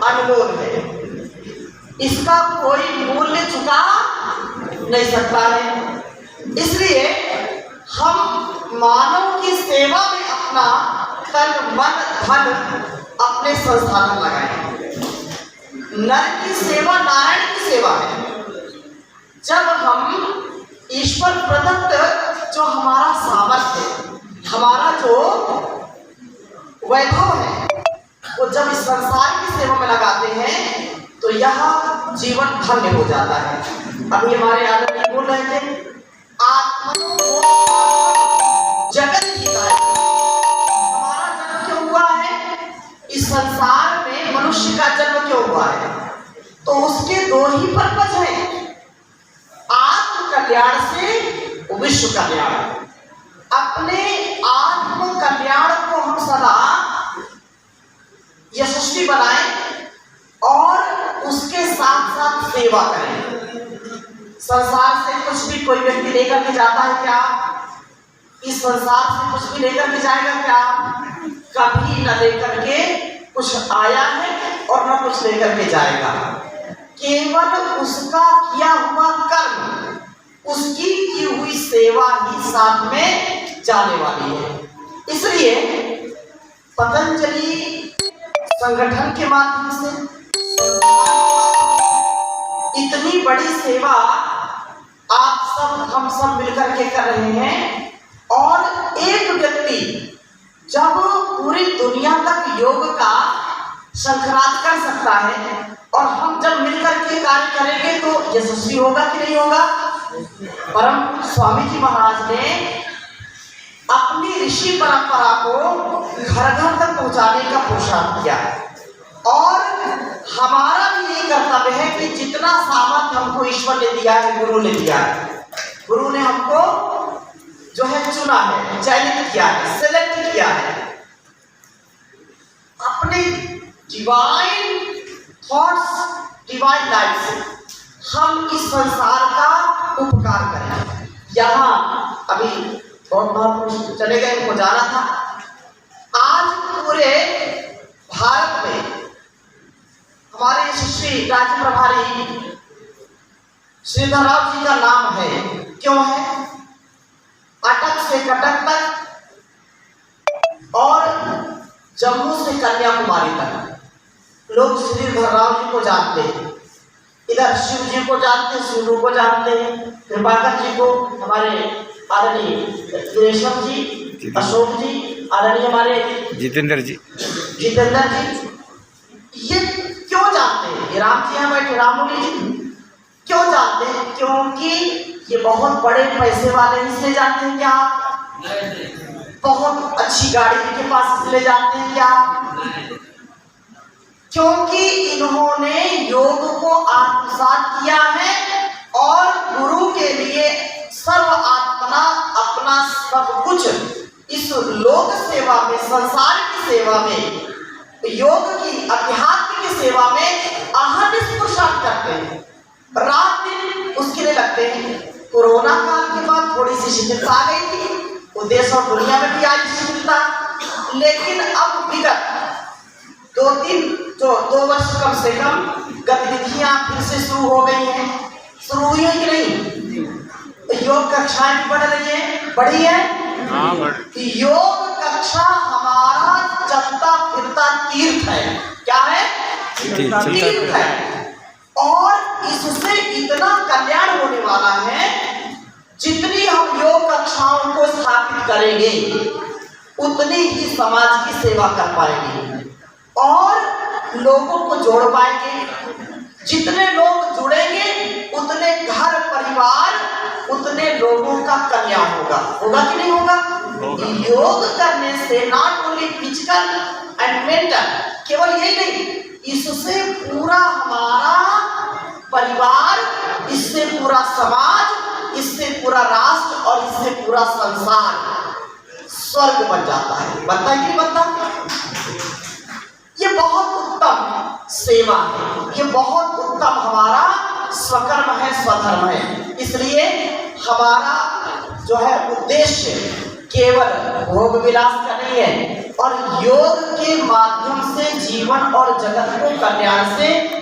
अनमोल है, इसका कोई मूल्य चुका नहीं सकता है। इसलिए हम मानव की सेवा में अपना तन मन धन अपने संसाधन लगाएं। नर की सेवा नारायण की सेवा है। जब हम ईश्वर प्रदत्त जो हमारा सामर्थ्य, हमारा जो वैभव है, वो जब इस संसार की सेवा में लगाते हैं तो यह जीवन धन्य हो जाता है। अभी हमारे आदमी बोल रहे थे, आत्मा जगत हिताय। हमारा जन्म क्यों हुआ है? इस संसार में मनुष्य का जन्म क्यों हुआ है? तो उसके दो ही पर्पज हैं, आत्म कल्याण से विश्व कल्याण। अपने आत्म कल्याण को हम सदा यशस्वी बनाएं और उसके साथ साथ सेवा करें। संसार से कुछ भी कोई व्यक्ति लेकर के जाता है क्या? इस संसार से कुछ भी लेकर के जाएगा क्या? कभी न लेकर के कुछ आया है और न कुछ लेकर के जाएगा। केवल उसका किया हुआ कर्म, उसकी की हुई सेवा ही साथ में जाने वाली है। इसलिए पतंजलि संगठन के माध्यम से इतनी बड़ी सेवा आप सब हम सब मिलकर के कर रहे हैं। और एक व्यक्ति जब पूरी दुनिया तक योग का शंखनाद कर सकता है और हम जब मिलकर के कार्य करेंगे तो यशस्वी होगा कि नहीं होगा? परम स्वामी जी महाराज ने अपनी ऋषि परंपरा को घर घर तक पहुंचाने का पुरुषार्थ किया और हमारा भी ये कर्तव्य है कि जितना सामर्थ्य हमको ईश्वर ने दिया है, गुरु ने दिया है, गुरु ने हमको जो है चुना है, चयनित किया है, सेलेक्ट किया है, अपने डिवाइन थॉट्स, डिवाइन लाइफ से हम इस संसार का उपकार करें। यहाँ अभी बहुत चले गए, उनको जाना था। आज पूरे भारत में हमारे श्री राज्य प्रभारी श्रीधर राव जी का नाम है। क्यों है? अटक से कटक तक और जम्मू से कन्याकुमारी तक लोग श्रीधर राव जी को जानते हैं। इधर शिव जी को जानते हैं, शिवू को जानते हैं, कृपाकर जी को, हमारे आदरणीय सुरेश्वर जी, अशोक जी, आदरणीय हमारे जितेंद्र जी, ये क्यों जानते हैं? ये राम जी हैं बैठे, रामोली जी क्यों जानते हैं? क्योंकि ये बहुत बड़े पैसे वाले इसलिए जानते हैं क्या? बहुत अच्छी गाड़ी इनके पास इसलिए जानते हैं क्या? क्योंकि इन्होंने योग को आत्मसात किया है और गुरु के लिए सर्व आत्मना अपना सब कुछ इस लोक सेवा में, संसार की सेवा में, योग की, अध्यात्म की सेवा में अहर्निश पुरुषार्थ करते हैं। रात दिन उसके लिए लगते हैं। कोरोना काल के बाद थोड़ी सी शिथिलता आ गई थी, वो देश और दुनिया में भी आई शिथिलता, लेकिन अब विगत 2 वर्ष कम से कम गतिविधियां फिर से शुरू हो गई हैं। शुरू हुई है कि नहीं? योग कक्षाएं भी बढ़ रही है, बढ़ी है। योग कक्षा हमारा चलता फिरता तीर्थ है। क्या है? तीर्थ है। और इससे इतना कल्याण होने वाला है, जितनी हम योग कक्षाओं को स्थापित करेंगे उतनी ही समाज की सेवा कर पाएंगे और लोगों को जोड़ पाएंगे। जितने लोग जुड़ेंगे उतने घर परिवार, उतने लोगों का कल्याण होगा। होगा कि नहीं होगा? योग करने से not only physical and mental, केवल यही नहीं, इससे पूरा हमारा परिवार, इससे पूरा समाज, इससे पूरा राष्ट्र और इससे पूरा संसार स्वर्ग बन जाता है। बनता है कि नहीं बनता? ये बहुत उत्तम सेवा है, ये बहुत उत्तम हमारा स्वकर्म है, स्वधर्म है। इसलिए हमारा जो है उद्देश्य केवल भोग विलास का नहीं है, और योग के माध्यम से जीवन और जगत को कल्याण से